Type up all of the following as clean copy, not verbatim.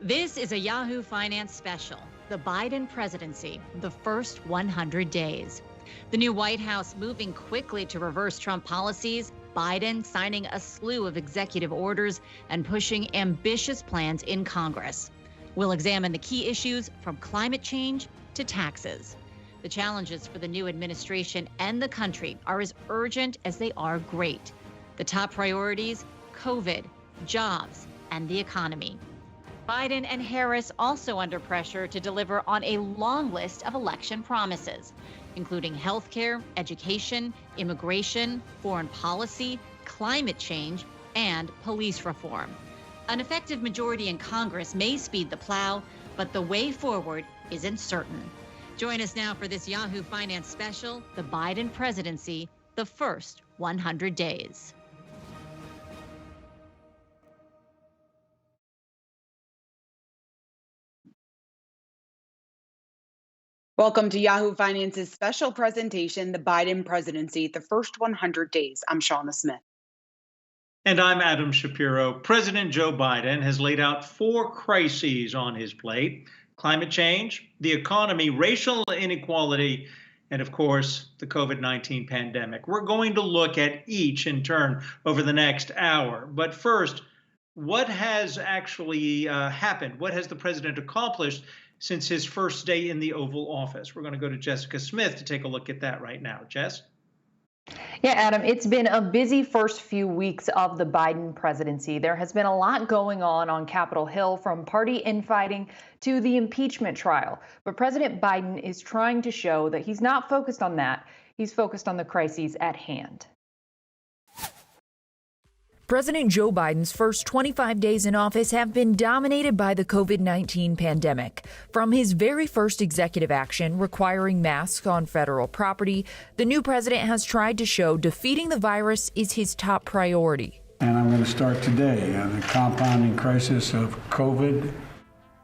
This is a Yahoo Finance special, the Biden Presidency, the first 100 days. The new White House moving quickly to reverse Trump policies, Biden signing a slew of executive orders and pushing ambitious plans in Congress. We'll examine the key issues from climate change to taxes. The challenges for the new administration and the country are as urgent as they are great. The top priorities: COVID, jobs, and the economy. Biden and Harris also under pressure to deliver on a long list of election promises, including health care, education, immigration, foreign policy, climate change, and police reform. An effective majority in Congress may speed the plow, but the way forward isn't certain. Join us now for this Yahoo Finance special, the Biden Presidency, the first 100 days. Welcome to Yahoo Finance's special presentation, The Biden Presidency, the first 100 days. I'm Shauna Smith. And I'm Adam Shapiro. President Joe Biden has laid out 4 crises on his plate: climate change, the economy, racial inequality, and of course, the COVID-19 pandemic. We're going to look at each in turn over the next hour. But first, what has actually happened? What has the president accomplished since his first day in the Oval Office? We're going to go to Jessica Smith to take a look at that right now. Jess? Yeah, Adam, it's been a busy first few weeks of the Biden presidency. There has been a lot going on Capitol Hill, from party infighting to the impeachment trial. But President Biden is trying to show that he's not focused on that. He's focused on the crises at hand. President Joe Biden's first 25 days in office have been dominated by the COVID-19 pandemic. From his very first executive action requiring masks on federal property, the new president has tried to show defeating the virus is his top priority. And I'm going to start today on the compounding crisis of COVID.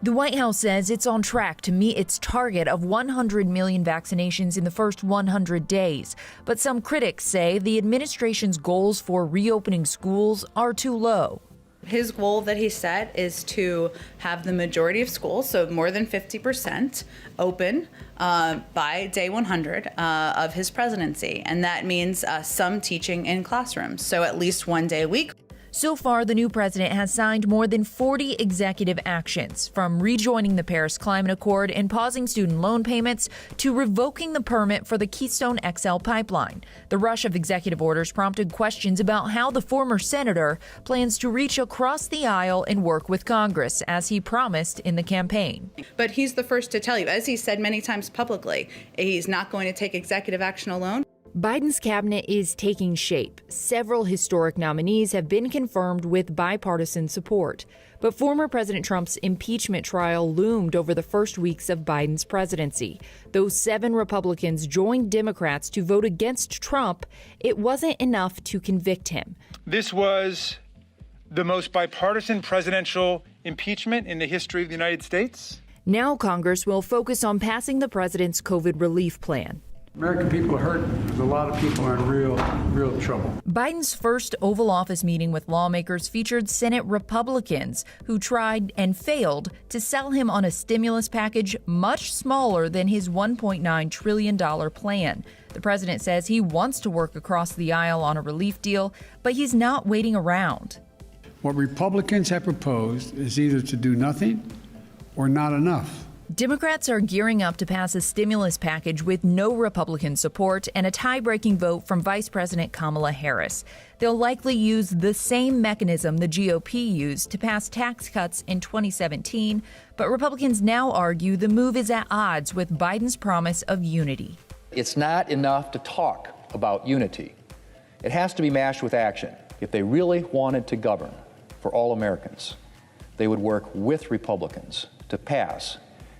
The White House says it's on track to meet its target of 100 million vaccinations in the first 100 days. But some critics say the administration's goals for reopening schools are too low. His goal that he set is to have the majority of schools, so more than 50%, open by day 100 of his presidency. And that means some teaching in classrooms, so at least one day a week. So far, the new president has signed more than 40 executive actions, from rejoining the Paris Climate Accord and pausing student loan payments to revoking the permit for the Keystone XL pipeline. The rush of executive orders prompted questions about how the former senator plans to reach across the aisle and work with Congress, as he promised in the campaign. But he's the first to tell you, as he said many times publicly, he's not going to take executive action alone. Biden's cabinet is taking shape. Several historic nominees have been confirmed with bipartisan support. But former President Trump's impeachment trial loomed over the first weeks of Biden's presidency. Though 7 Republicans joined Democrats to vote against Trump, it wasn't enough to convict him. This was the most bipartisan presidential impeachment in the history of the United States. Now Congress will focus on passing the president's COVID relief plan. American people are hurt. There's a lot of people are in real trouble. Biden's first Oval Office meeting with lawmakers featured Senate Republicans who tried and failed to sell him on a stimulus package much smaller than his $1.9 trillion plan. The president says he wants to work across the aisle on a relief deal, but he's not waiting around. What Republicans have proposed is either to do nothing or not enough. Democrats are gearing up to pass a stimulus package with no Republican support and a tie-breaking vote from Vice President Kamala Harris. They'll likely use the same mechanism the GOP used to pass tax cuts in 2017, but Republicans now argue the move is at odds with Biden's promise of unity. It's not enough to talk about unity. It has to be matched with action. If they really wanted to govern for all Americans, they would work with Republicans to pass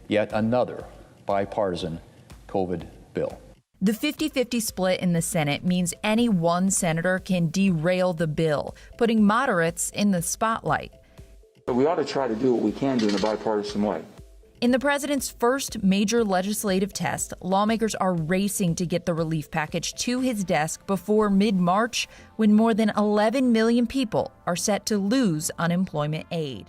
yet another bipartisan COVID bill. The 50-50 split in the Senate means any one senator can derail the bill, putting moderates in the spotlight. But we ought to try to do what we can do in a bipartisan way. In the president's first major legislative test, lawmakers are racing to get the relief package to his desk before mid-March, when more than 11 million people are set to lose unemployment aid.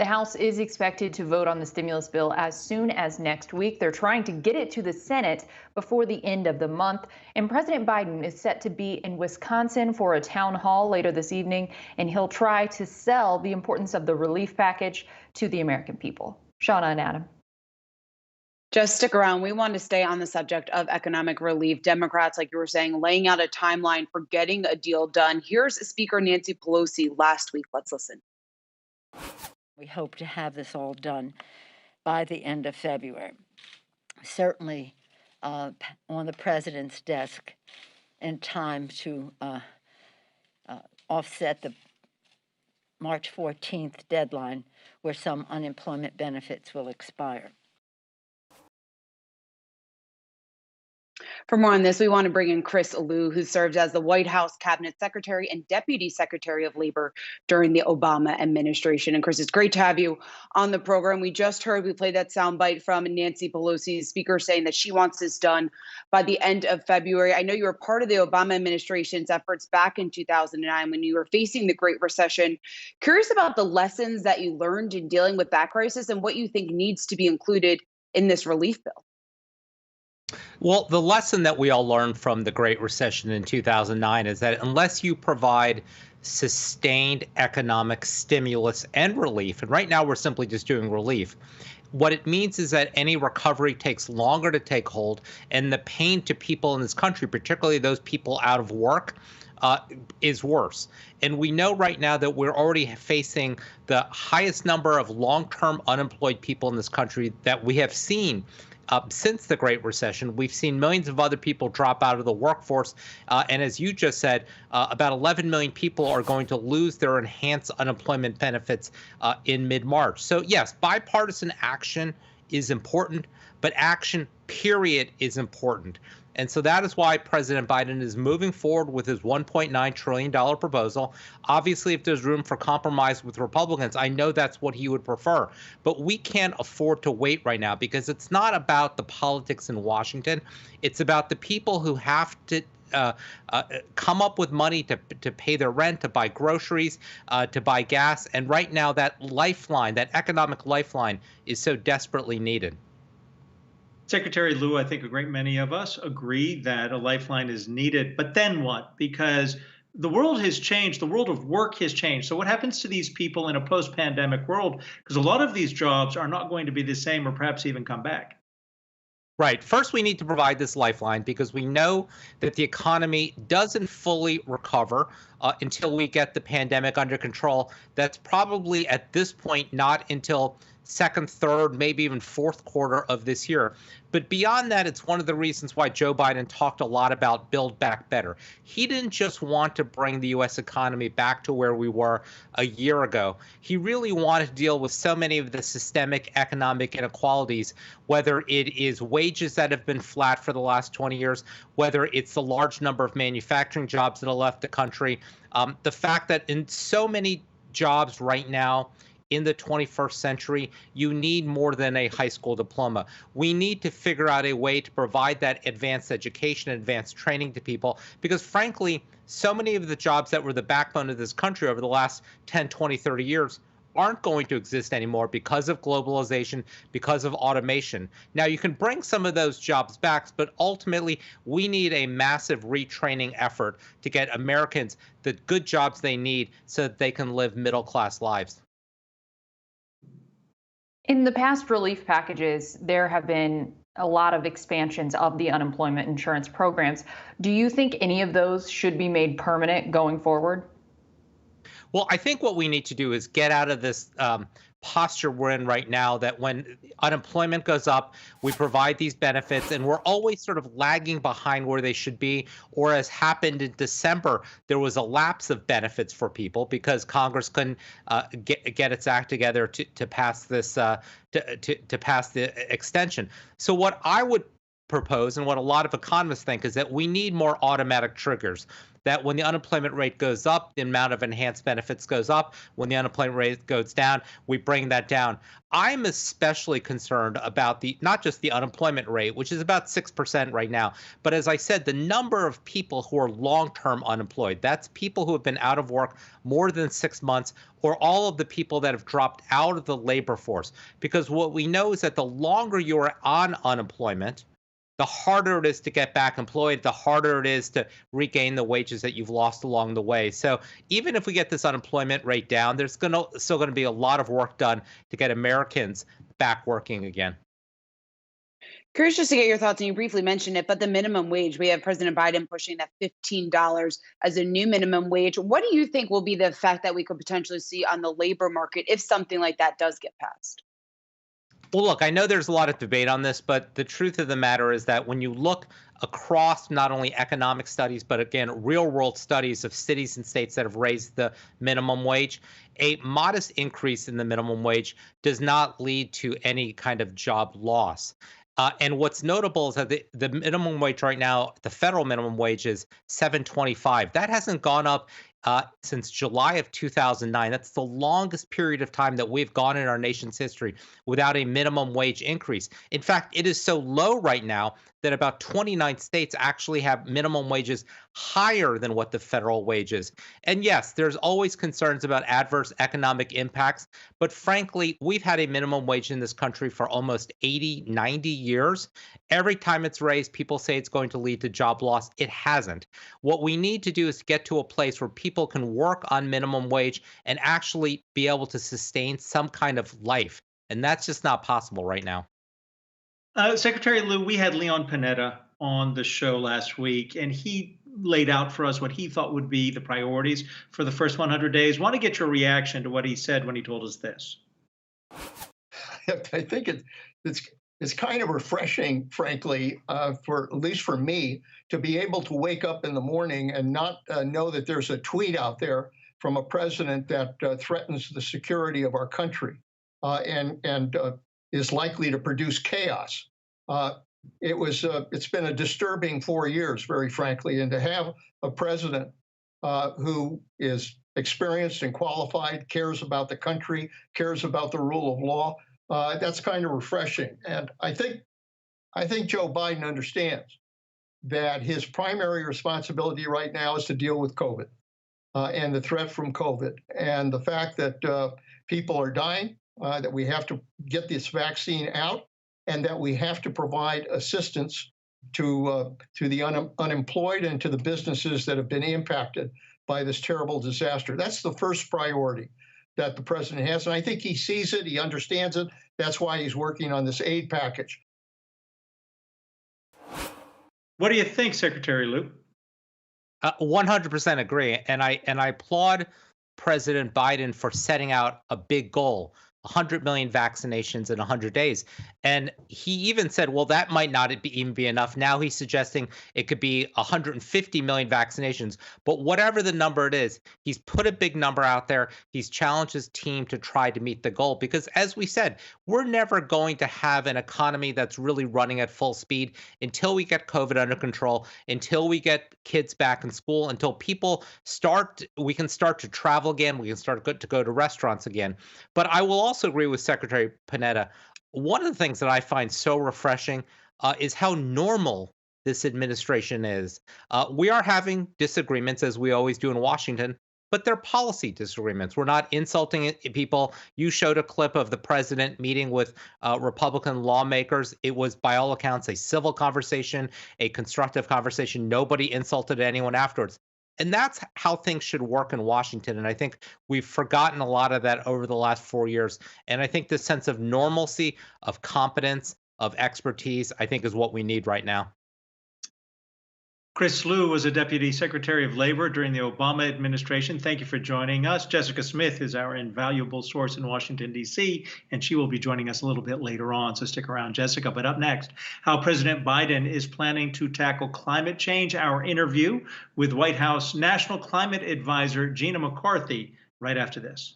The House is expected to vote on the stimulus bill as soon as next week. They're trying to get it to the Senate before the end of the month. And President Biden is set to be in Wisconsin for a town hall later this evening, and he'll try to sell the importance of the relief package to the American people. Shauna and Adam. Just stick around. We want to stay on the subject of economic relief. Democrats, like you were saying, laying out a timeline for getting a deal done. Here's Speaker Nancy Pelosi last week. Let's listen. We hope to have this all done by the end of February. Certainly on the president's desk in time to offset the March 14th deadline where some unemployment benefits will expire. For more on this, we want to bring in Chris Liu, who served as the White House Cabinet Secretary and Deputy Secretary of Labor during the Obama administration. And Chris, it's great to have you on the program. We played that soundbite from Nancy Pelosi's speaker saying that she wants this done by the end of February. I know you were part of the Obama administration's efforts back in 2009 when you were facing the Great Recession. Curious about the lessons that you learned in dealing with that crisis and what you think needs to be included in this relief bill. Well, the lesson that we all learned from the Great Recession in 2009 is that unless you provide sustained economic stimulus and relief, and right now we're simply just doing relief, what it means is that any recovery takes longer to take hold, and the pain to people in this country, particularly those people out of work, is worse. And we know right now that we're already facing the highest number of long-term unemployed people in this country that we have seen since the Great Recession. We've seen millions of other people drop out of the workforce. And as you just said, about 11 million people are going to lose their enhanced unemployment benefits in mid-March. So yes, bipartisan action is important, but action, period, is important. And so that is why President Biden is moving forward with his $1.9 trillion proposal. Obviously, if there's room for compromise with Republicans, I know that's what he would prefer. But we can't afford to wait right now because it's not about the politics in Washington. It's about the people who have to come up with money to pay their rent, to buy groceries, to buy gas. And right now, that lifeline, that economic lifeline, is so desperately needed. Secretary Liu, I think a great many of us agree that a lifeline is needed. But then what? Because the world has changed. The world of work has changed. So what happens to these people in a post-pandemic world? Because a lot of these jobs are not going to be the same or perhaps even come back. Right. First, we need to provide this lifeline because we know that the economy doesn't fully recover until we get the pandemic under control. That's probably at this point not until second, third, maybe even fourth quarter of this year. But beyond that, it's one of the reasons why Joe Biden talked a lot about Build Back Better. He didn't just want to bring the U.S. economy back to where we were a year ago. He really wanted to deal with so many of the systemic economic inequalities, whether it is wages that have been flat for the last 20 years, whether it's the large number of manufacturing jobs that have left the country, the fact that in so many jobs right now, in the 21st century, you need more than a high school diploma. We need to figure out a way to provide that advanced education, advanced training to people, because frankly, so many of the jobs that were the backbone of this country over the last 10, 20, 30 years aren't going to exist anymore because of globalization, because of automation. Now, you can bring some of those jobs back, but ultimately, we need a massive retraining effort to get Americans the good jobs they need so that they can live middle-class lives. In the past relief packages, there have been a lot of expansions of the unemployment insurance programs. Do you think any of those should be made permanent going forward? Well, I think what we need to do is get out of this posture we're in right now, that when unemployment goes up, we provide these benefits and we're always sort of lagging behind where they should be. Or as happened in December, there was a lapse of benefits for people because Congress couldn't get its act together to pass this to pass the extension. So what I would propose and what a lot of economists think is that we need more automatic triggers. that when the unemployment rate goes up, the amount of enhanced benefits goes up. When the unemployment rate goes down, we bring that down. I'm especially concerned about not just the unemployment rate, which is about 6% right now, but as I said, the number of people who are long-term unemployed. That's people who have been out of work more than 6 months, or all of the people that have dropped out of the labor force. Because what we know is that the longer you are on unemployment, the harder it is to get back employed, the harder it is to regain the wages that you've lost along the way. So even if we get this unemployment rate down, there's still going to be a lot of work done to get Americans back working again. Curious just to get your thoughts, and you briefly mentioned it, but the minimum wage, we have President Biden pushing that $15 as a new minimum wage. What do you think will be the effect that we could potentially see on the labor market if something like that does get passed? Well, look, I know there's a lot of debate on this, but the truth of the matter is that when you look across not only economic studies, but again, real world studies of cities and states that have raised the minimum wage, a modest increase in the minimum wage does not lead to any kind of job loss. And what's notable is that the minimum wage right now, the federal minimum wage is $7.25. That hasn't gone up since July of 2009. That's the longest period of time that we've gone in our nation's history without a minimum wage increase. In fact, it is so low right now that about 29 states actually have minimum wages higher than what the federal wage is. And yes, there's always concerns about adverse economic impacts, but frankly, we've had a minimum wage in this country for almost 80, 90 years. Every time it's raised, people say it's going to lead to job loss. It hasn't. What we need to do is get to a place where people can work on minimum wage and actually be able to sustain some kind of life. And that's just not possible right now. Secretary Lou, we had Leon Panetta on the show last week, and he laid out for us what he thought would be the priorities for the first 100 days. Want to get your reaction to what he said when he told us this? I think it's kind of refreshing, frankly, for at least for me, to be able to wake up in the morning and not know that there's a tweet out there from a president that threatens the security of our country and is likely to produce chaos. It's been a disturbing 4 years, very frankly, and to have a president who is experienced and qualified, cares about the country, cares about the rule of law, that's kind of refreshing. And I think Joe Biden understands that his primary responsibility right now is to deal with COVID and the threat from COVID and the fact that people are dying, that we have to get this vaccine out, and that we have to provide assistance to the unemployed and to the businesses that have been impacted by this terrible disaster. That's the first priority that the president has, and I think he sees it, he understands it. That's why he's working on this aid package. What do you think, Secretary Lou? 100% agree, and I applaud President Biden for setting out a big goal. 100 million vaccinations in 100 days. And he even said, well, that might not even be enough. Now he's suggesting it could be 150 million vaccinations. But whatever the number it is, he's put a big number out there. He's challenged his team to try to meet the goal. Because as we said, we're never going to have an economy that's really running at full speed until we get COVID under control, until we get kids back in school, until we can start to travel again, we can start to go to restaurants again. But I will also agree with Secretary Panetta. One of the things that I find so refreshing is how normal this administration is. We are having disagreements, as we always do in Washington, but they're policy disagreements. We're not insulting people. You showed a clip of the president meeting with Republican lawmakers. It was, by all accounts, a civil conversation, a constructive conversation. Nobody insulted anyone afterwards. And that's how things should work in Washington. And I think we've forgotten a lot of that over the last 4 years. And I think this sense of normalcy, of competence, of expertise, I think is what we need right now. Chris Lu was a Deputy Secretary of Labor during the Obama administration. Thank you for joining us. Jessica Smith is our invaluable source in Washington, D.C., and she will be joining us a little bit later on, so stick around, Jessica. But up next, how President Biden is planning to tackle climate change, our interview with White House National Climate Advisor Gina McCarthy right after this.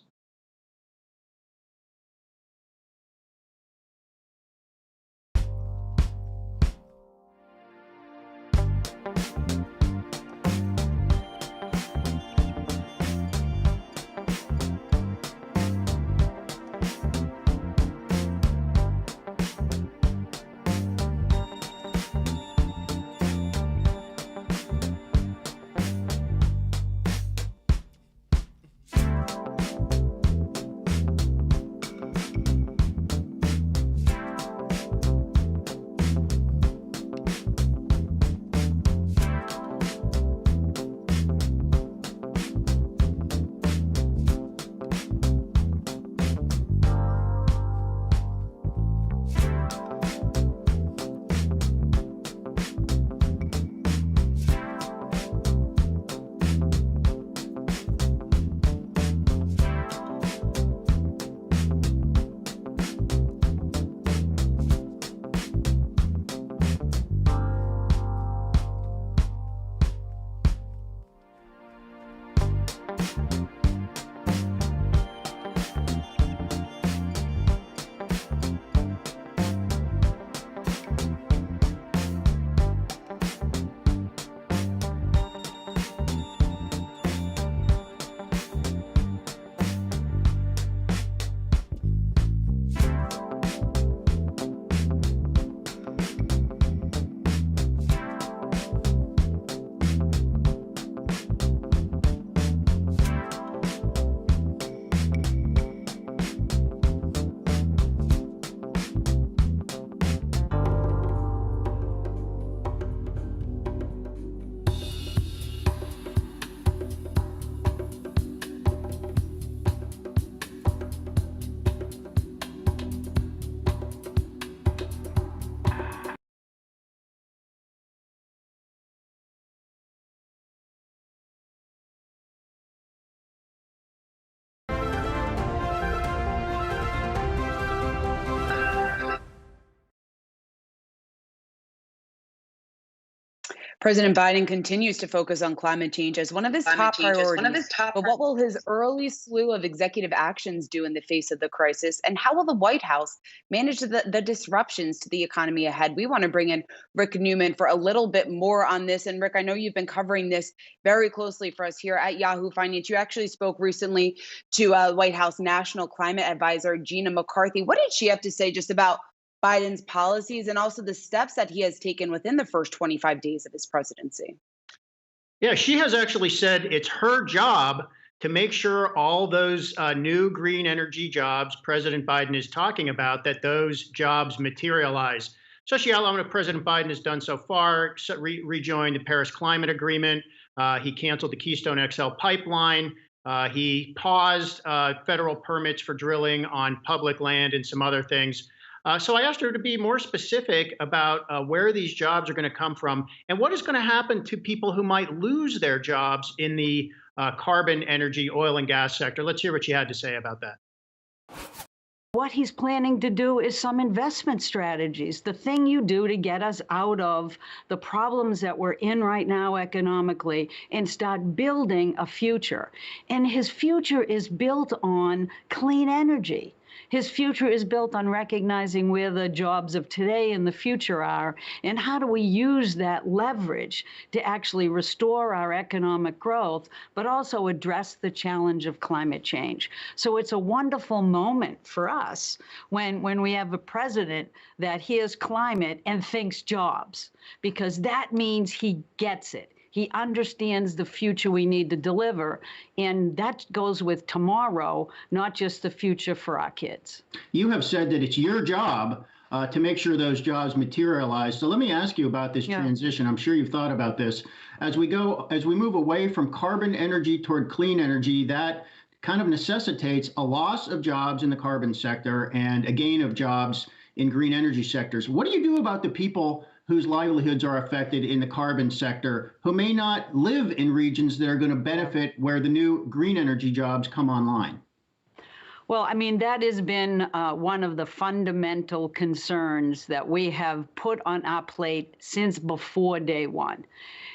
President Biden continues to focus on climate change as one of his top priorities. But what will his early slew of executive actions do in the face of the crisis? And how will the White House manage the disruptions to the economy ahead? We want to bring in Rick Newman for a little bit more on this. And Rick, I know you've been covering this very closely for us here at Yahoo Finance. You actually spoke recently to White House National Climate Advisor Gina McCarthy. What did she have to say just about Biden's policies and also the steps that he has taken within the first 25 days of his presidency? Yeah, she has actually said it's her job to make sure all those new green energy jobs President Biden is talking about, that those jobs materialize. So she outlined what President Biden has done so far: rejoined the Paris Climate Agreement. He canceled the Keystone XL pipeline. He paused federal permits for drilling on public land and some other things. So I asked her to be more specific about where these jobs are going to come from and what is going to happen to people who might lose their jobs in the carbon, energy, oil, and gas sector. Let's hear what she had to say about that. What he's planning to do is some investment strategies, the thing you do to get us out of the problems that we're in right now economically and start building a future. And his future is built on clean energy. His future is built on recognizing where the jobs of today and the future are, and how do we use that leverage to actually restore our economic growth, but also address the challenge of climate change. So it's a wonderful moment for us when we have a president that hears climate and thinks jobs, because that means he gets it. He understands the future we need to deliver, and that goes with tomorrow, not just the future for our kids. You have said that it's your job to make sure those jobs materialize. So let me ask you about this transition. I'm sure you've thought about this. As we move away from carbon energy toward clean energy, that kind of necessitates a loss of jobs in the carbon sector and a gain of jobs in green energy sectors. What do you do about the people whose livelihoods are affected in the carbon sector, who may not live in regions that are going to benefit where the new green energy jobs come online? Well, I mean, that has been one of the fundamental concerns that we have put on our plate since before day one.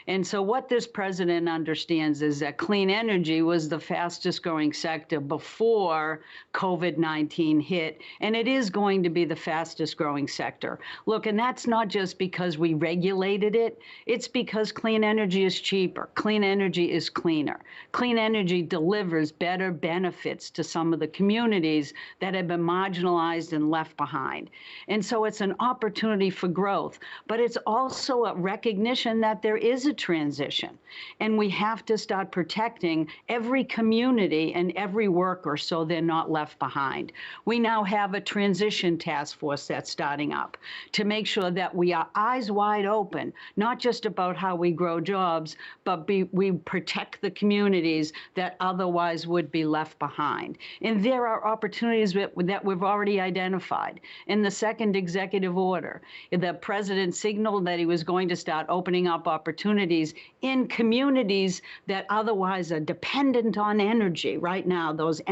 And so what this president understands is that clean energy was the fastest growing sector before COVID-19 hit, and it is going to be the fastest growing sector. Look, and that's not just because we regulated it, it's because clean energy is cheaper. Clean energy is cleaner. Clean energy delivers better benefits to some of the communities that have been marginalized and left behind. And so it's an opportunity for growth, but it's also a recognition that there is a transition, and we have to start protecting every community and every worker so they're not left behind. We now have a transition task force that's starting up to make sure that we are eyes wide open, not just about how we grow jobs, but we protect the communities that otherwise would be left behind. And there are opportunities that we've already identified. In the second executive order, the president signaled that he was going to start opening up opportunities in communities that otherwise are dependent on energy right now, those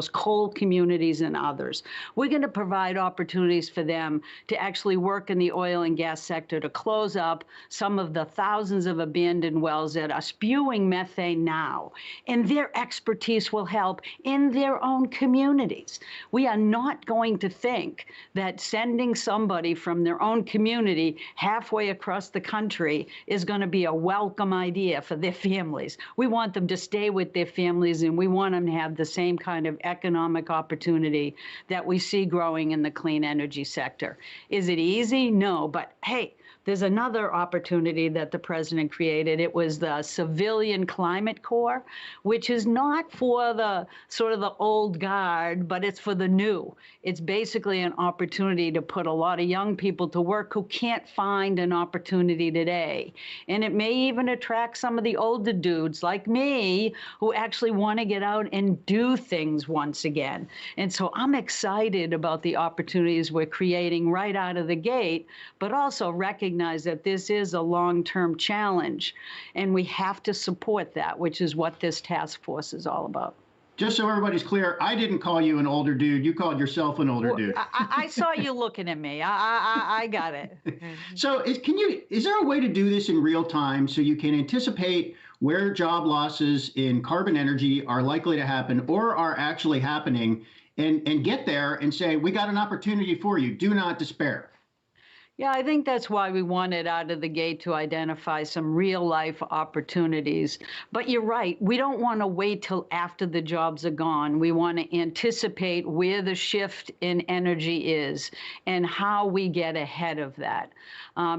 coal communities and others. We're going to provide opportunities for them to actually work in the oil and gas sector to close up some of the thousands of abandoned wells that are spewing methane now. And their expertise will help in their own communities. We are not going to think that sending somebody from their own community halfway across the country is going to be a welcome idea for their families. We want them to stay with their families, and we want them to have the same kind of economic opportunity that we see growing in the clean energy sector. Is it easy? No, but hey, there's another opportunity that the president created. It was the Civilian Climate Corps, which is not for the sort of the old guard, but it's for the new. It's basically an opportunity to put a lot of young people to work who can't find an opportunity today. And it may even attract some of the older dudes like me who actually want to get out and do things once again. And so I'm excited about the opportunities we're creating right out of the gate, but also recognize that this is a long-term challenge, and we have to support that, which is what this task force is all about. just so everybody's clear, I didn't call you an older dude. You called yourself an older dude. I saw you looking at me. I got it. So is there a way to do this in real time so you can anticipate where job losses in carbon energy are likely to happen or are actually happening and get there and say, we got an opportunity for you. Do not despair. Yeah, I think that's why we wanted out of the gate to identify some real life opportunities. But you're right, we don't want to wait till after the jobs are gone. We want to anticipate where the shift in energy is and how we get ahead of that.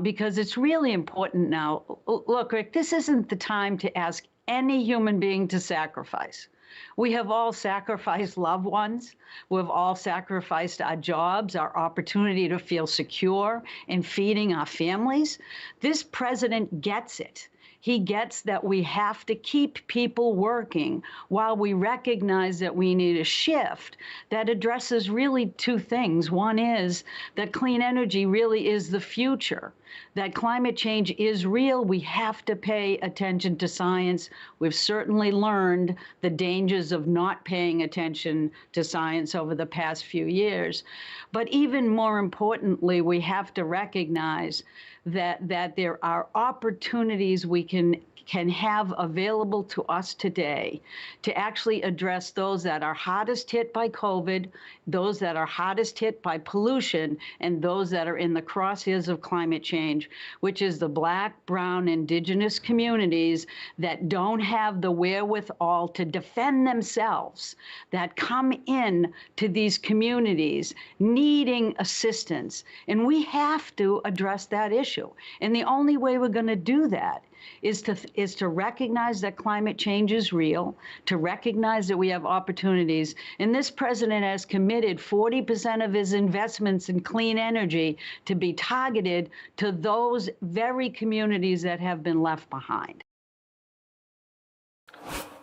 Because it's really important now. Look, Rick, this isn't the time to ask any human being to sacrifice. We have all sacrificed loved ones. We've all sacrificed our jobs, our opportunity to feel secure in feeding our families. This president gets it. He gets that we have to keep people working while we recognize that we need a shift that addresses really two things. One is that clean energy really is the future, that climate change is real. We have to pay attention to science. We've certainly learned the dangers of not paying attention to science over the past few years. But even more importantly, we have to recognize that there are opportunities we can have available to us today to actually address those that are hardest hit by COVID, those that are hardest hit by pollution, and those that are in the crosshairs of climate change, which is the Black, brown, indigenous communities that don't have the wherewithal to defend themselves, that come in to these communities needing assistance. And we have to address that issue. And the only way we're going to do that is to recognize that climate change is real, to recognize that we have opportunities. And this president has committed 40% of his investments in clean energy to be targeted to those very communities that have been left behind.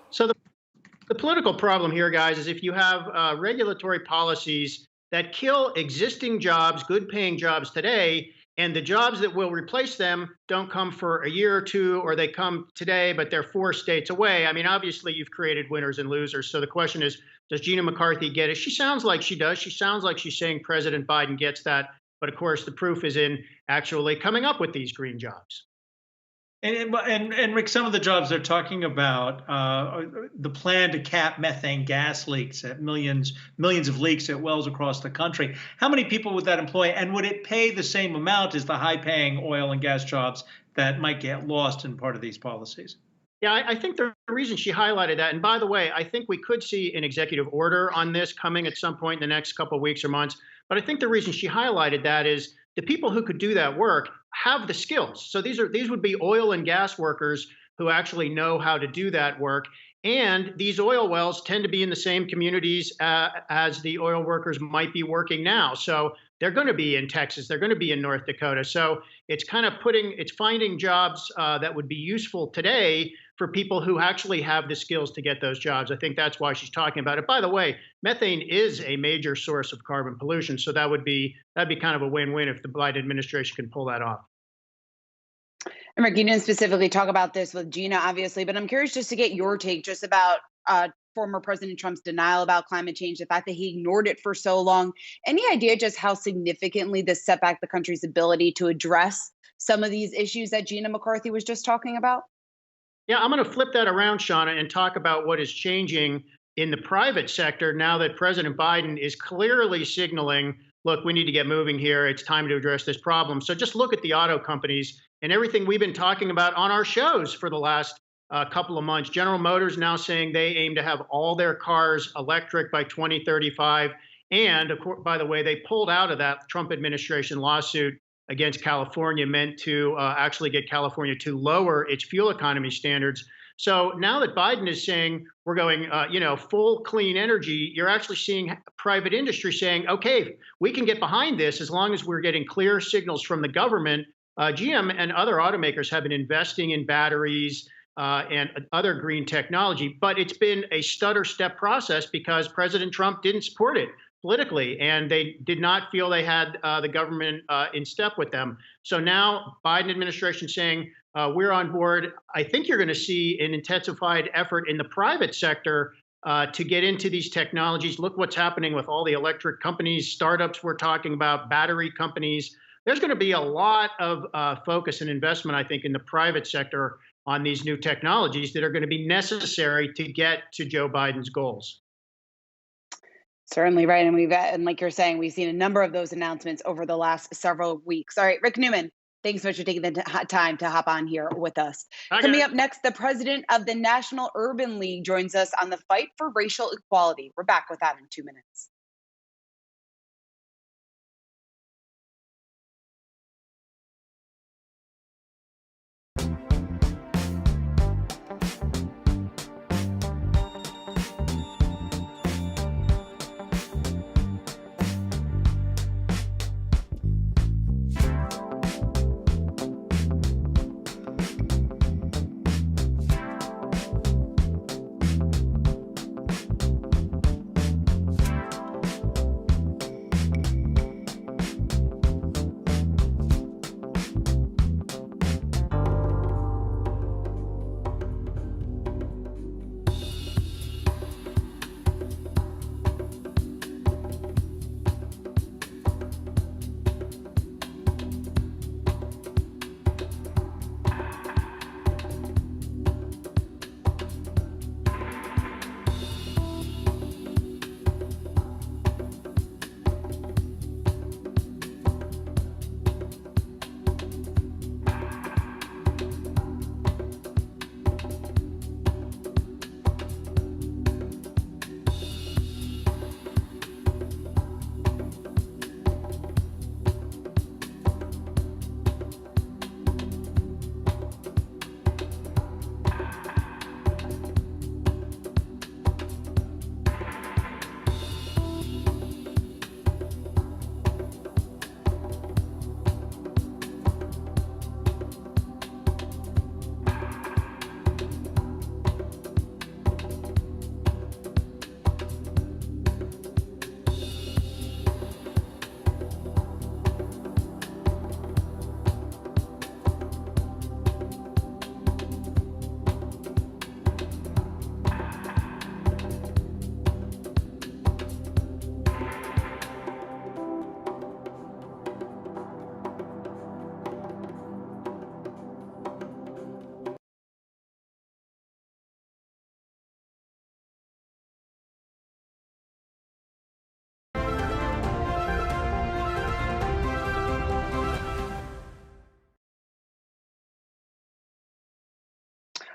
So the political problem here, guys, is if you have regulatory policies that kill existing jobs, good paying jobs today, and the jobs that will replace them don't come for a year or two, or they come today, but they're 4 states away. I mean, obviously, you've created winners and losers. So the question is, does Gina McCarthy get it? She sounds like she does. She sounds like she's saying President Biden gets that. But of course, the proof is in actually coming up with these green jobs. And Rick, some of the jobs they're talking about, the plan to cap methane gas leaks at millions of leaks at wells across the country. How many people would that employ? And would it pay the same amount as the high-paying oil and gas jobs that might get lost in part of these policies? Yeah, I think the reason she highlighted that, and by the way, I think we could see an executive order on this coming at some point in the next couple of weeks or months. But I think the reason she highlighted that is the people who could do that work have the skills. So these would be oil and gas workers who actually know how to do that work. And these oil wells tend to be in the same communities as the oil workers might be working now. So they're going to be in Texas, they're going to be in North Dakota. So it's kind of finding jobs that would be useful today for people who actually have the skills to get those jobs. I think that's why she's talking about it. By the way, methane is a major source of carbon pollution. So that'd be kind of a win-win if the Biden administration can pull that off. And Rick, you didn't specifically talk about this with Gina, obviously, but I'm curious just to get your take just about former President Trump's denial about climate change, the fact that he ignored it for so long. Any idea just how significantly this set back the country's ability to address some of these issues that Gina McCarthy was just talking about? Yeah, I'm going to flip that around, Shauna, and talk about what is changing in the private sector now that President Biden is clearly signaling, look, we need to get moving here. It's time to address this problem. So just look at the auto companies and everything we've been talking about on our shows for the last couple of months. General Motors now saying they aim to have all their cars electric by 2035. And of course, by the way, they pulled out of that Trump administration lawsuit against California meant to actually get California to lower its fuel economy standards. So now that Biden is saying we're going, full clean energy, you're actually seeing private industry saying, okay, we can get behind this as long as we're getting clear signals from the government. GM and other automakers have been investing in batteries and other green technology, but it's been a stutter step process because President Trump didn't support it politically, and they did not feel they had the government in step with them. So now Biden administration saying, we're on board. I think you're going to see an intensified effort in the private sector to get into these technologies. Look what's happening with all the electric companies, startups we're talking about, battery companies. There's going to be a lot of focus and investment, I think, in the private sector on these new technologies that are going to be necessary to get to Joe Biden's goals. Certainly right. And like you're saying, we've seen a number of those announcements over the last several weeks. All right, Rick Newman, thanks so much for taking the time to hop on here with us. Coming up next, the president of the National Urban League joins us on the fight for racial equality. We're back with that in 2 minutes.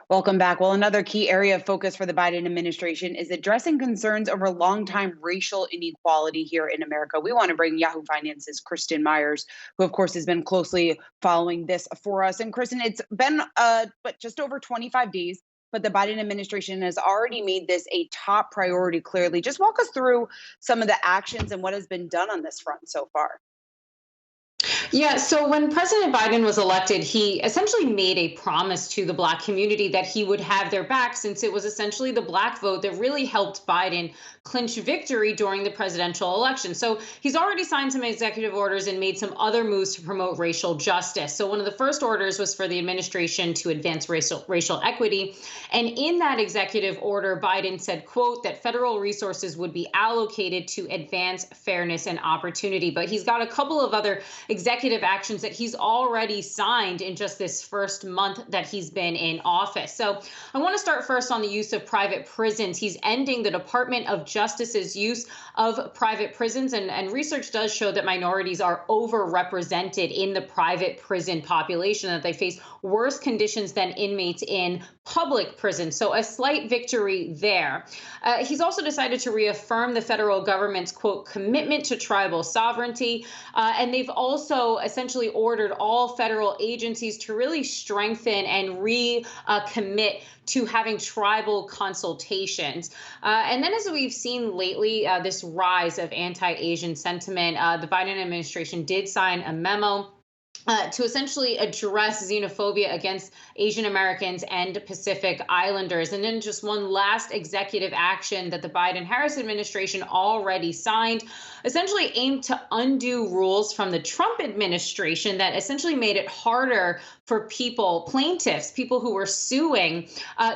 Welcome back. Well, another key area of focus for the Biden administration is addressing concerns over longtime racial inequality here in America. We want to bring Yahoo Finance's Kristen Myers, who, of course, has been closely following this for us. And Kristen, it's been just over 25 days, but the Biden administration has already made this a top priority, clearly. Just walk us through some of the actions and what has been done on this front so far. Yeah, so when President Biden was elected, he essentially made a promise to the Black community that he would have their back, since it was essentially the Black vote that really helped Biden clinch victory during the presidential election. So he's already signed some executive orders and made some other moves to promote racial justice. So one of the first orders was for the administration to advance racial equity. And in that executive order, Biden said, quote, that federal resources would be allocated to advance fairness and opportunity. But he's got a couple of other executive actions that he's already signed in just this first month that he's been in office. So I want to start first on the use of private prisons. He's ending the Department of Justice's use of private prisons, and research does show that minorities are overrepresented in the private prison population, that they face worse conditions than inmates in public prisons. So a slight victory there. He's also decided to reaffirm the federal government's, quote, commitment to tribal sovereignty. And they've also essentially ordered all federal agencies to really strengthen and recommit to having tribal consultations. And then, as we've seen lately, this rise of anti-Asian sentiment, the Biden administration did sign a memo to essentially address xenophobia against Asian Americans and Pacific Islanders. And then just one last executive action that the Biden-Harris administration already signed, essentially aimed to undo rules from the Trump administration that essentially made it harder for plaintiffs, people who were suing,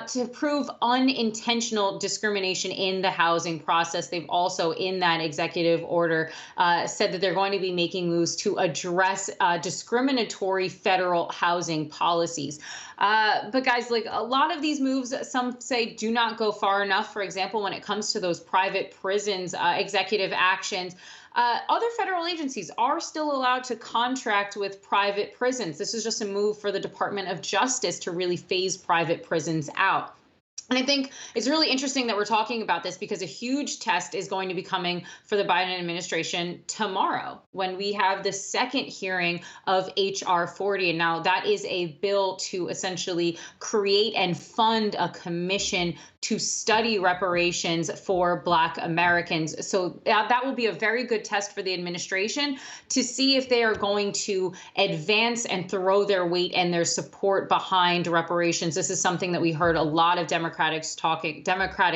to prove unintentional discrimination in the housing process. They've also, in that executive order, said that they're going to be making moves to address discriminatory federal housing policies. But guys, like a lot of these moves, some say do not go far enough. For example, when it comes to those private prisons, executive actions, other federal agencies are still allowed to contract with private prisons. This is just a move for the Department of Justice to really phase private prisons out. And I think it's really interesting that we're talking about this because a huge test is going to be coming for the Biden administration tomorrow when we have the second hearing of H.R. 40. And now that is a bill to essentially create and fund a commission to study reparations for Black Americans. So that will be a very good test for the administration to see if they are going to advance and throw their weight and their support behind reparations. This is something that we heard a lot of Democratic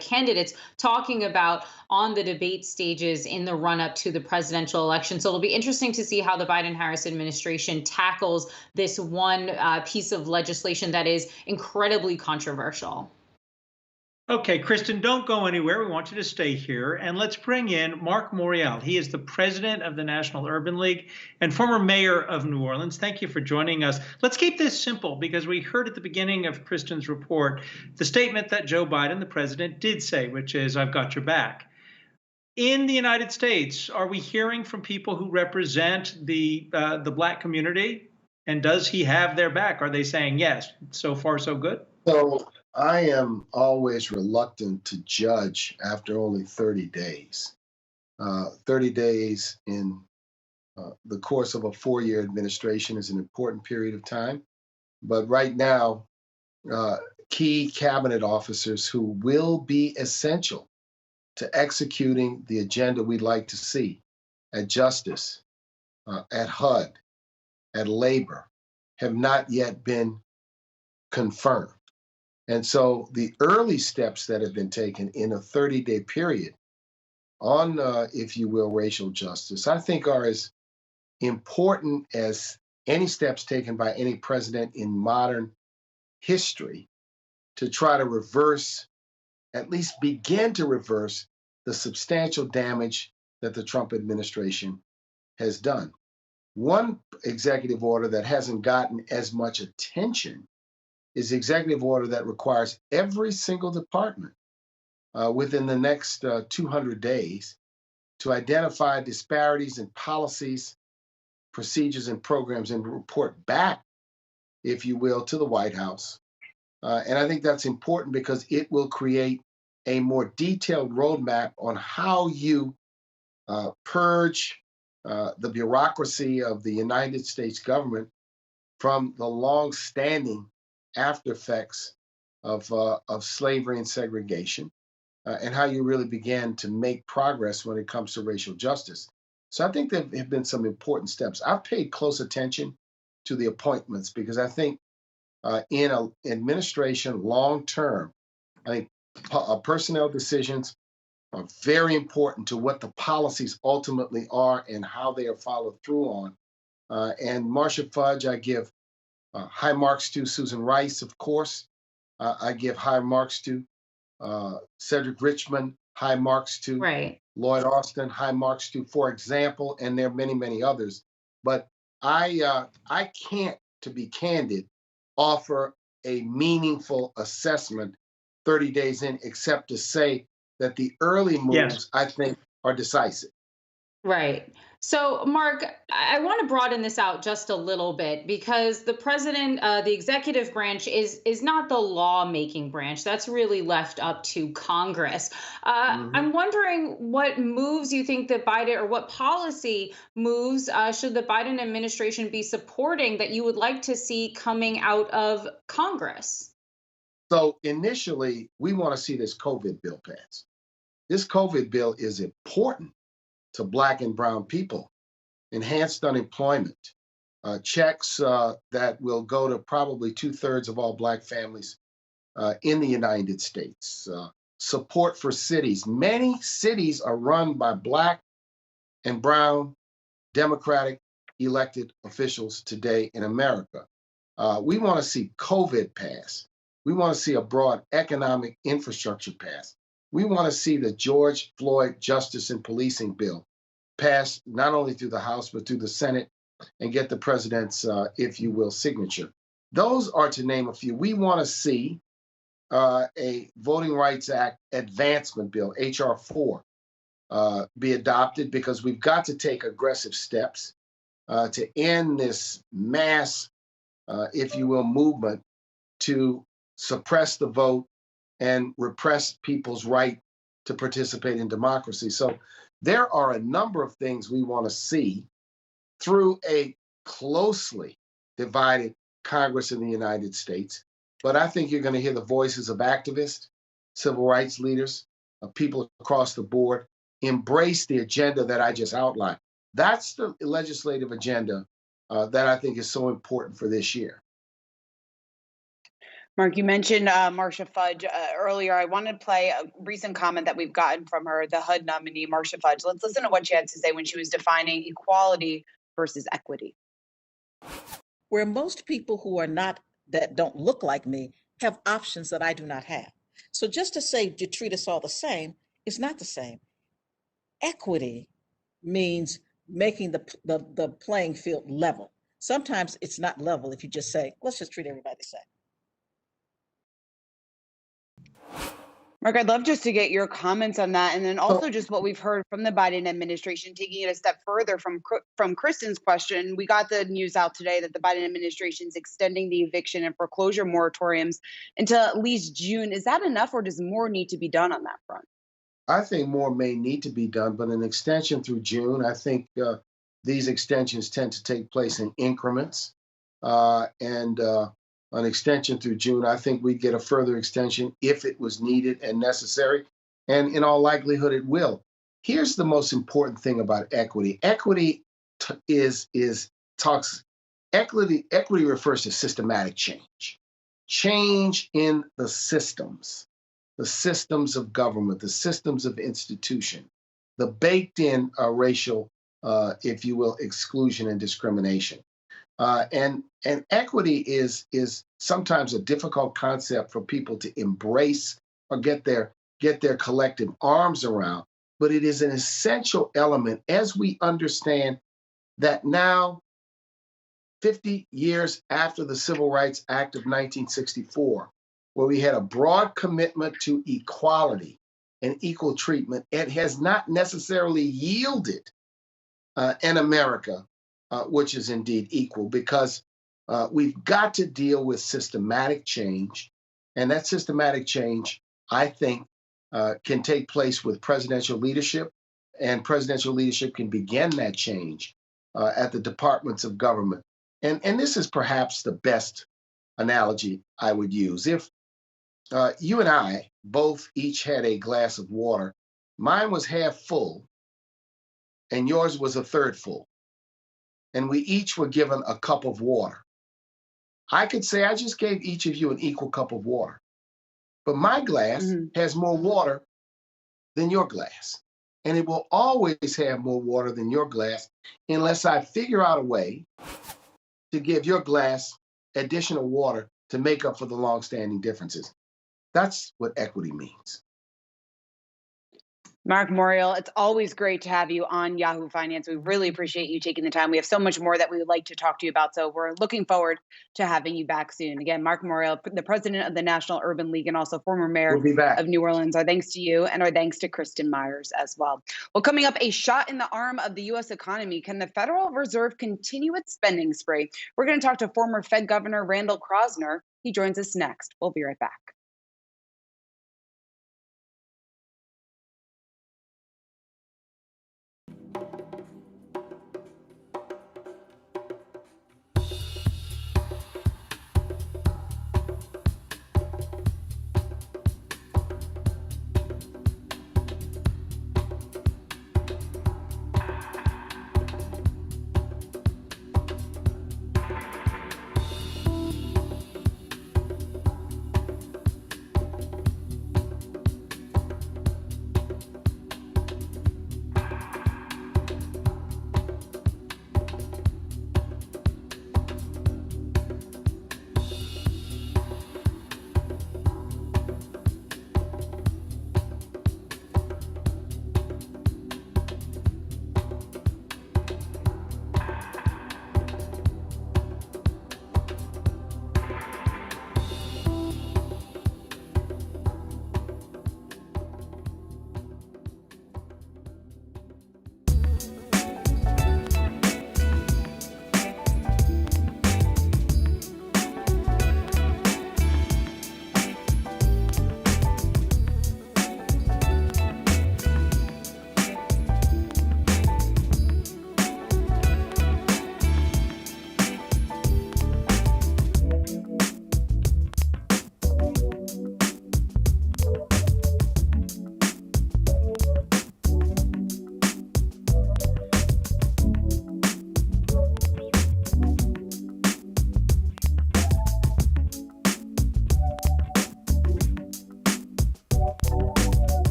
candidates talking about on the debate stages in the run-up to the presidential election. So it'll be interesting to see how the Biden-Harris administration tackles this one piece of legislation that is incredibly controversial. Okay, Kristen, don't go anywhere. We want you to stay here. And let's bring in Mark Morial. He is the president of the National Urban League and former mayor of New Orleans. Thank you for joining us. Let's keep this simple because we heard at the beginning of Kristen's report the statement that Joe Biden, the president, did say, which is, I've got your back. In the United States, are we hearing from people who represent the Black community? And does he have their back? Are they saying yes? So far, so good? So I am always reluctant to judge after only 30 days. 30 days in the course of a 4-year administration is an important period of time. But right now, key cabinet officers who will be essential to executing the agenda we'd like to see at Justice, at HUD, at Labor, have not yet been confirmed. And so the early steps that have been taken in a 30-day period on, if you will, racial justice, I think are as important as any steps taken by any president in modern history to try to reverse, at least begin to reverse, the substantial damage that the Trump administration has done. One executive order that hasn't gotten as much attention is the executive order that requires every single department within the next 200 days to identify disparities in policies, procedures, and programs and report back, if you will, to the White House. And I think that's important because it will create a more detailed roadmap on how you purge the bureaucracy of the United States government from the long-standing after effects of slavery and segregation, and how you really begin to make progress when it comes to racial justice. So I think there have been some important steps. I've paid close attention to the appointments because I think in an administration long-term, I think personnel decisions are very important to what the policies ultimately are and how they are followed through on. And Marcia Fudge, I give high marks to. Susan Rice, of course. I give high marks to. Cedric Richmond, high marks to. Right. Lloyd Austin, high marks to, for example, and there are many, many others. But I can't, to be candid, offer a meaningful assessment 30 days in, except to say that the early moves, yes, I think, are decisive. Right. So, Mark, I want to broaden this out just a little bit because the president, the executive branch is not the lawmaking branch. That's really left up to Congress. I'm wondering what moves you think that Biden, or what policy moves should the Biden administration be supporting that you would like to see coming out of Congress? So initially, we want to see this COVID bill pass. This COVID bill is important to Black and brown people. Enhanced unemployment, checks that will go to probably 2/3 of all Black families in the United States, support for cities. Many cities are run by Black and brown Democratic elected officials today in America. We want to see COVID pass. We want to see a broad economic infrastructure pass. We want to see the George Floyd Justice and Policing Bill pass not only through the House, but through the Senate and get the president's, if you will, signature. Those are to name a few. We want to see a Voting Rights Act advancement bill, H.R. 4, be adopted, because we've got to take aggressive steps to end this mass, if you will, movement to suppress the vote and repress people's right to participate in democracy. So there are a number of things we want to see through a closely divided Congress in the United States. But I think you're going to hear the voices of activists, civil rights leaders, people across the board embrace the agenda that I just outlined. That's the legislative agenda that I think is so important for this year. Mark, you mentioned Marcia Fudge earlier. I wanted to play a recent comment that we've gotten from her, the HUD nominee, Marcia Fudge. Let's listen to what she had to say when she was defining equality versus equity. Where most people who are not, that don't look like me, have options that I do not have. So just to say you treat us all the same is not the same. Equity means making the playing field level. Sometimes it's not level if you just say, let's just treat everybody the same. Mark, I'd love just to get your comments on that. And then also just what we've heard from the Biden administration, taking it a step further from Kristen's question. We got the news out today that the Biden administration is extending the eviction and foreclosure moratoriums until at least June. Is that enough, or does more need to be done on that front? I think more may need to be done, but an extension through June, I think these extensions tend to take place in increments. And an extension through June, I think we'd get a further extension if it was needed and necessary. And in all likelihood, it will. Here's the most important thing about equity. Equity equity refers to systematic change. Change in the systems of government, the systems of institution, the baked in racial, if you will, exclusion and discrimination. And equity is sometimes a difficult concept for people to embrace or get their collective arms around, but it is an essential element as we understand that now, 50 years after the Civil Rights Act of 1964, where we had a broad commitment to equality and equal treatment, it has not necessarily yielded an America which is indeed equal, because we've got to deal with systematic change. And that systematic change, I think, can take place with presidential leadership, and presidential leadership can begin that change at the departments of government. And this is perhaps the best analogy I would use. If you and I both each had a glass of water, mine was half full and yours was a third full, and we each were given a cup of water, I could say I just gave each of you an equal cup of water. But my glass has more water than your glass. And it will always have more water than your glass unless I figure out a way to give your glass additional water to make up for the longstanding differences. That's what equity means. Mark Morial, it's always great to have you on Yahoo Finance. We really appreciate you taking the time. We have so much more that we would like to talk to you about, so we're looking forward to having you back soon. Again, Mark Morial, the president of the National Urban League and also former mayor of New Orleans. Our thanks to you, and our thanks to Kristen Myers as well. Well, coming up, a shot in the arm of the U.S. economy. Can the Federal Reserve continue its spending spree? We're going to talk to former Fed Governor Randall Kroszner. He joins us next. We'll be right back.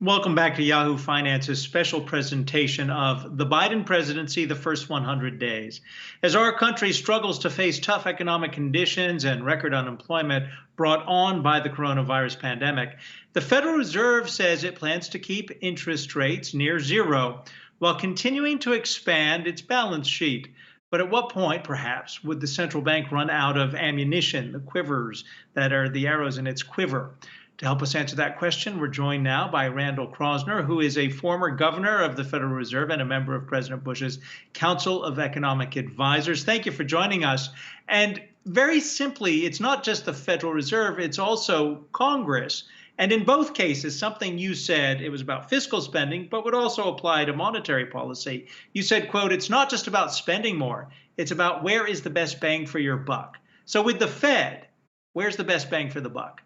Welcome back to Yahoo Finance's special presentation of the Biden presidency, the first 100 days. As our country struggles to face tough economic conditions and record unemployment brought on by the coronavirus pandemic, the Federal Reserve says it plans to keep interest rates near zero while continuing to expand its balance sheet. But at what point, perhaps, would the central bank run out of ammunition, the quivers that are the arrows in its quiver? To help us answer that question, we're joined now by Randall Krosner, who is a former governor of the Federal Reserve and a member of President Bush's Council of Economic Advisors. Thank you for joining us. And very simply, it's not just the Federal Reserve, it's also Congress. And in both cases, something you said, it was about fiscal spending, but would also apply to monetary policy. You said, quote, it's not just about spending more, it's about where is the best bang for your buck. So with the Fed, where's the best bang for the buck?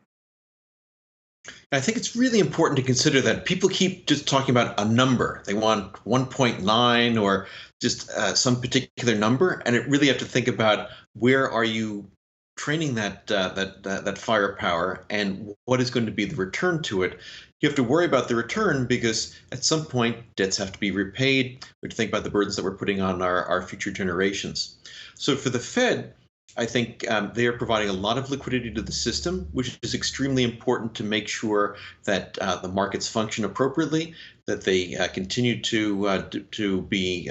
I think it's really important to consider that people keep just talking about a number. They want 1.9 or just some particular number, and it really have to think about where are you training that firepower and what is going to be the return to it. You have to worry about the return because at some point debts have to be repaid. We have to think about the burdens that we're putting on our future generations. So for the Fed, I think they are providing a lot of liquidity to the system, which is extremely important to make sure that the markets function appropriately, that they continue to be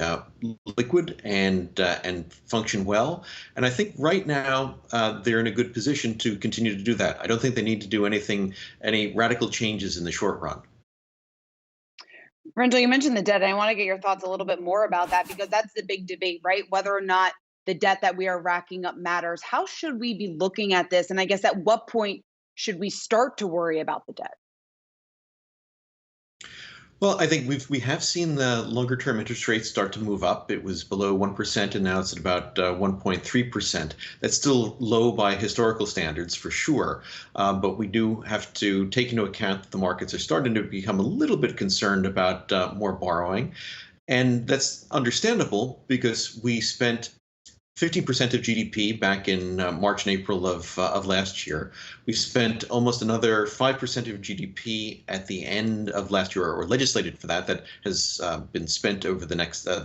liquid and function well. And I think right now they're in a good position to continue to do that. I don't think they need to do any radical changes in the short run. Randall, you mentioned the debt, and I want to get your thoughts a little bit more about that because that's the big debate, right? Whether or not the debt that we are racking up matters. How should we be looking at this? And I guess at what point should we start to worry about the debt? Well, I think we have seen the longer term interest rates start to move up. It was below 1% and now it's at about 1.3%. That's still low by historical standards for sure. But we do have to take into account that the markets are starting to become a little bit concerned about more borrowing. And that's understandable because we spent 15% of GDP back in March and April of last year. We spent almost another 5% of GDP at the end of last year, or legislated for that has been spent over the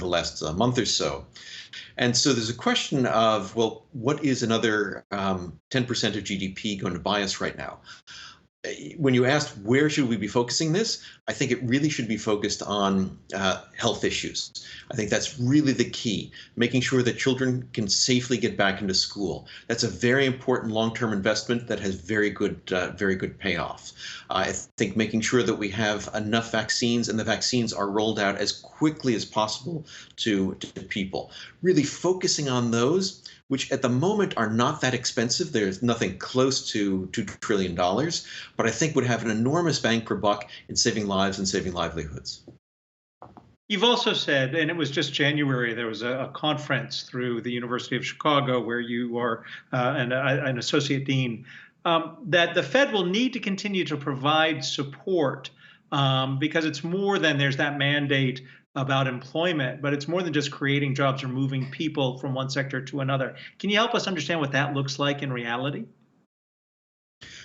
last month or so. And so there's a question of, well, what is another 10% of GDP going to buy us right now? When you asked where should we be focusing this, I think it really should be focused on health issues. I think that's really the key, making sure that children can safely get back into school. That's a very important long-term investment that has very good payoff. I think making sure that we have enough vaccines and the vaccines are rolled out as quickly as possible to people. Really focusing on those, which at the moment are not that expensive. There's nothing close to $2 trillion, but I think would have an enormous bang per buck in saving lives and saving livelihoods. You've also said, and it was just January, there was a conference through the University of Chicago where you are an associate dean, that the Fed will need to continue to provide support because it's more than there's that mandate about employment, but it's more than just creating jobs or moving people from one sector to another. Can you help us understand what that looks like in reality?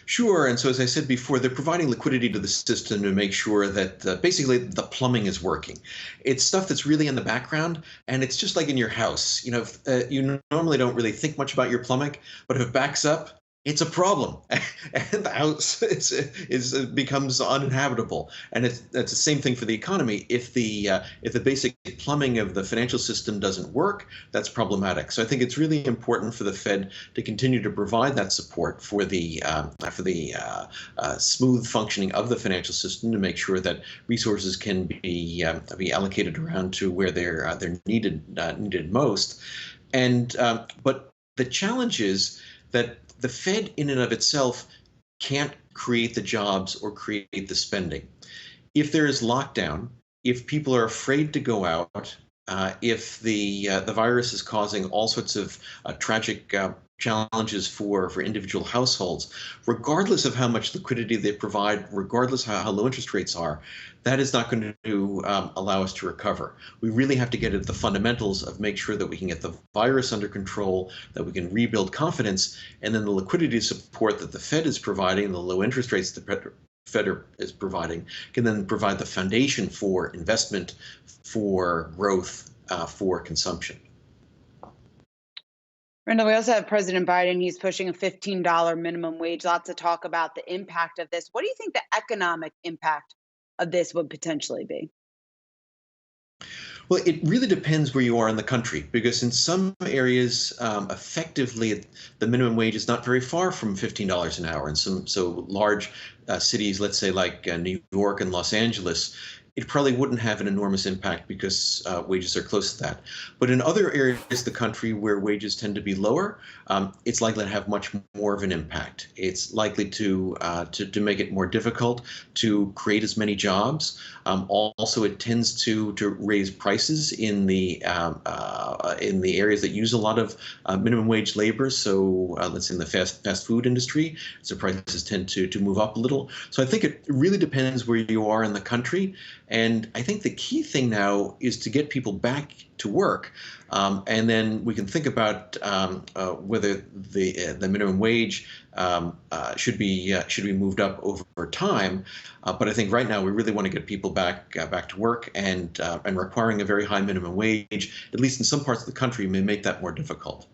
Sure. And so, as I said before, they're providing liquidity to the system to make sure that basically the plumbing is working. It's stuff that's really in the background, and it's just like in your house. You know, you normally don't really think much about your plumbing, but if it backs up, it's a problem, and the house becomes uninhabitable. And that's the same thing for the economy. If the basic plumbing of the financial system doesn't work, that's problematic. So I think it's really important for the Fed to continue to provide that support for the smooth functioning of the financial system to make sure that resources can be allocated around to where they're needed most. And but the challenge is that the Fed in and of itself can't create the jobs or create the spending. If there is lockdown, if people are afraid to go out, if the virus is causing all sorts of tragic challenges for individual households, regardless of how much liquidity they provide, regardless of how low interest rates are, that is not going to allow us to recover. We really have to get at the fundamentals of make sure that we can get the virus under control, that we can rebuild confidence, and then the liquidity support that the Fed is providing, the low interest rates Fed is providing can then provide the foundation for investment, for growth, for consumption. Randall, we also have President Biden. He's pushing a $15 minimum wage. Lots of talk about the impact of this. What do you think the economic impact of this would potentially be? Well, it really depends where you are in the country, because in some areas, effectively, the minimum wage is not very far from $15 an hour. And so large cities, let's say like New York and Los Angeles, it probably wouldn't have an enormous impact because wages are close to that. But in other areas of the country where wages tend to be lower, it's likely to have much more of an impact. It's likely to make it more difficult to create as many jobs. Also, it tends to raise prices in the areas that use a lot of minimum wage labor. So let's say in the fast food industry, so prices tend to move up a little. So I think it really depends where you are in the country. And I think the key thing now is to get people back to work, and then we can think about whether the minimum wage should be moved up over time. But I think right now we really want to get people back to work, and requiring a very high minimum wage, at least in some parts of the country, may make that more difficult.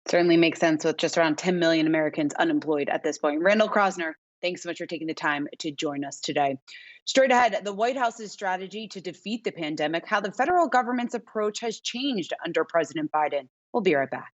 Certainly makes sense with just around 10 million Americans unemployed at this point. Randall Krosner, thanks so much for taking the time to join us today. Straight ahead, the White House's strategy to defeat the pandemic, how the federal government's approach has changed under President Biden. We'll be right back.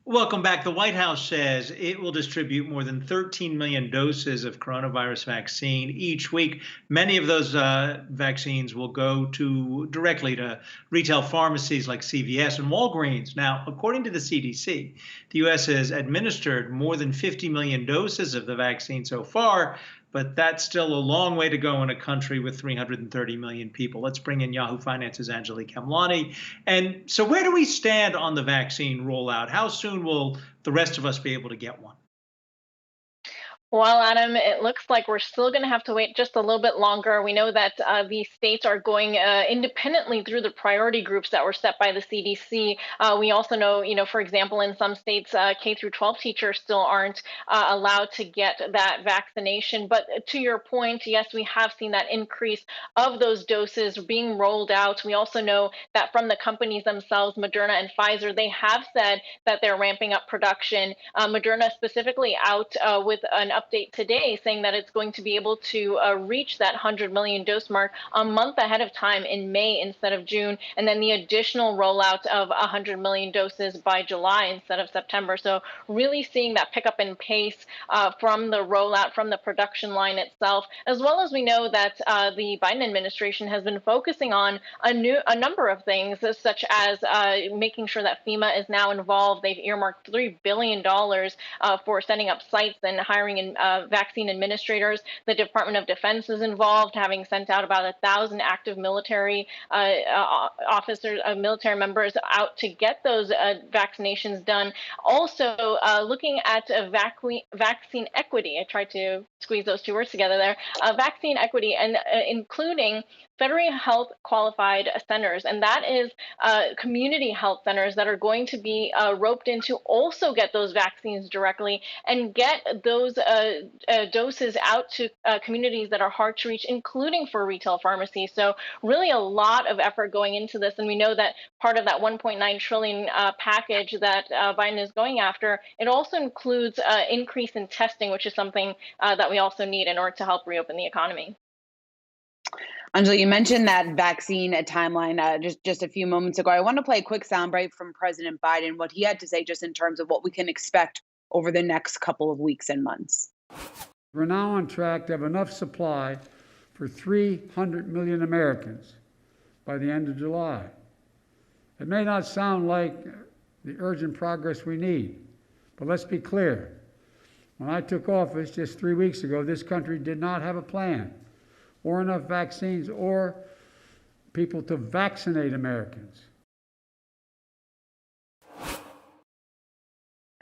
Welcome back. The White House says it will distribute more than 13 million doses of coronavirus vaccine each week. Many of those vaccines will go directly to retail pharmacies like CVS and Walgreens. Now, according to the CDC, the U.S. has administered more than 50 million doses of the vaccine so far, but that's still a long way to go in a country with 330 million people. Let's bring in Yahoo Finance's Angelique Kamlani. And so where do we stand on the vaccine rollout? How soon will the rest of us be able to get one? Well, Adam, it looks like we're still going to have to wait just a little bit longer. We know that these states are going independently through the priority groups that were set by the CDC. We also know, for example, in some states, K through 12 teachers still aren't allowed to get that vaccination. But to your point, yes, we have seen that increase of those doses being rolled out. We also know that from the companies themselves, Moderna and Pfizer, they have said that they're ramping up production. Moderna specifically out with an update today saying that it's going to be able to reach that 100 million dose mark a month ahead of time in May instead of June, and then the additional rollout of 100 million doses by July instead of September. So really seeing that pickup in pace from the rollout, from the production line itself, as well as we know that the Biden administration has been focusing on a number of things, such as making sure that FEMA is now involved. They've earmarked $3 billion for setting up sites and hiring vaccine administrators. The Department of Defense is involved, having sent out about 1,000 active military officers, military members out to get those vaccinations done. Also, looking at vaccine equity. I tried to squeeze those two words together there. Vaccine equity, and including federally health qualified centers, and that is community health centers that are going to be roped in to also get those vaccines directly and get those doses out to communities that are hard to reach, including for retail pharmacies. So really a lot of effort going into this, and we know that part of that 1.9 trillion package that Biden is going after, it also includes increase in testing, which is something that we also need in order to help reopen the economy. Anjali, you mentioned that vaccine timeline just a few moments ago. I want to play a quick soundbite from President Biden, what he had to say just in terms of what we can expect over the next couple of weeks and months. We're now on track to have enough supply for 300 million Americans by the end of July. It may not sound like the urgent progress we need, but let's be clear. When I took office just 3 weeks ago, this country did not have a plan or enough vaccines or people to vaccinate Americans.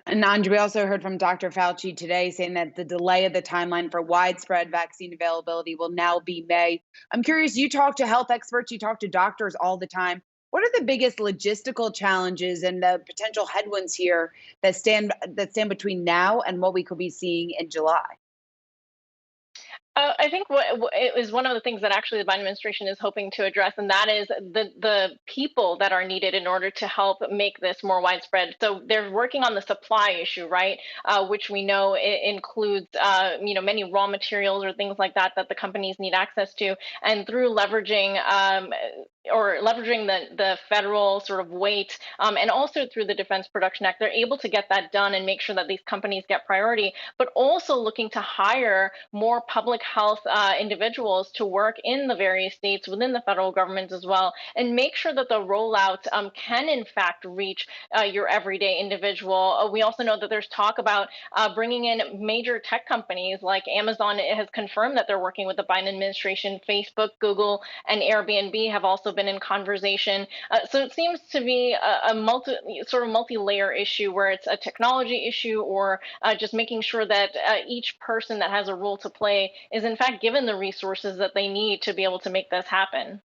And Anjali, we also heard from Dr. Fauci today saying that the delay of the timeline for widespread vaccine availability will now be May. I'm curious, you talk to health experts, you talk to doctors all the time. What are the biggest logistical challenges and the potential headwinds here that stand between now and what we could be seeing in July? I think it was one of the things that actually the Biden administration is hoping to address, and that is the people that are needed in order to help make this more widespread. So they're working on the supply issue, right? Which we know it includes, many raw materials or things like that that the companies need access to, and through leveraging the federal sort of weight, and also through the Defense Production Act, they're able to get that done and make sure that these companies get priority, but also looking to hire more public health individuals to work in the various states within the federal government as well, and make sure that the rollout can in fact reach your everyday individual. We also know that there's talk about bringing in major tech companies like Amazon. It has confirmed that they're working with the Biden administration. Facebook, Google, and Airbnb have also been in conversation. So it seems to be a multi-layer issue where it's a technology issue or just making sure that each person that has a role to play is in fact given the resources that they need to be able to make this happen.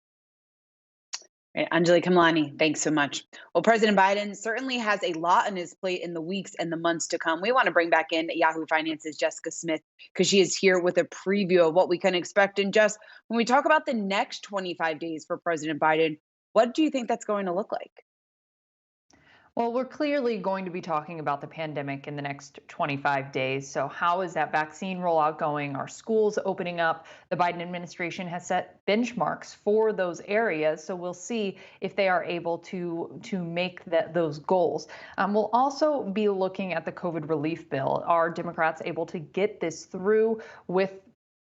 Anjali Kamlani, thanks so much. Well, President Biden certainly has a lot on his plate in the weeks and the months to come. We want to bring back in Yahoo Finance's Jessica Smith because she is here with a preview of what we can expect. And just when we talk about the next 25 days for President Biden, what do you think that's going to look like? Well, we're clearly going to be talking about the pandemic in the next 25 days. So how is that vaccine rollout going? Are schools opening up? The Biden administration has set benchmarks for those areas. So we'll see if they are able to make those goals. We'll also be looking at the COVID relief bill. Are Democrats able to get this through with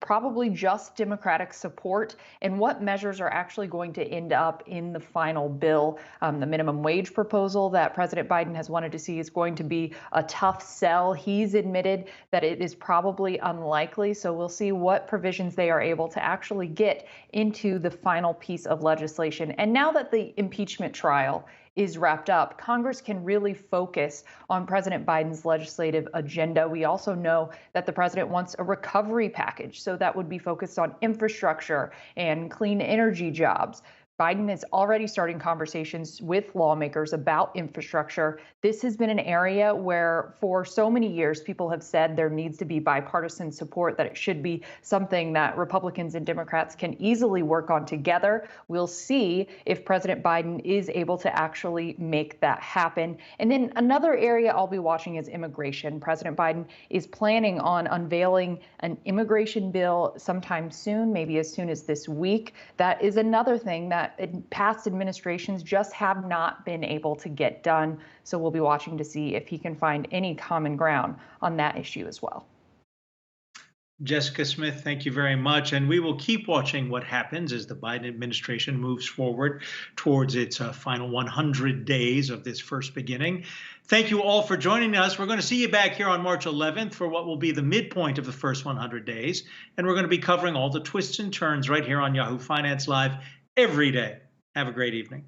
probably just Democratic support, and what measures are actually going to end up in the final bill? The minimum wage proposal that President Biden has wanted to see is going to be a tough sell. He's admitted that it is probably unlikely, so we'll see what provisions they are able to actually get into the final piece of legislation. And now that the impeachment trial is wrapped up, Congress can really focus on President Biden's legislative agenda. We also know that the president wants a recovery package, so that would be focused on infrastructure and clean energy jobs. Biden is already starting conversations with lawmakers about infrastructure. This has been an area where for so many years people have said there needs to be bipartisan support, that it should be something that Republicans and Democrats can easily work on together. We'll see if President Biden is able to actually make that happen. And then another area I'll be watching is immigration. President Biden is planning on unveiling an immigration bill sometime soon, maybe as soon as this week. That is another thing that past administrations just have not been able to get done. So we'll be watching to see if he can find any common ground on that issue as well. Jessica Smith, thank you very much. And we will keep watching what happens as the Biden administration moves forward towards its final 100 days of this first beginning. Thank you all for joining us. We're going to see you back here on March 11th for what will be the midpoint of the first 100 days. And we're going to be covering all the twists and turns right here on Yahoo Finance Live every day. Have a great evening.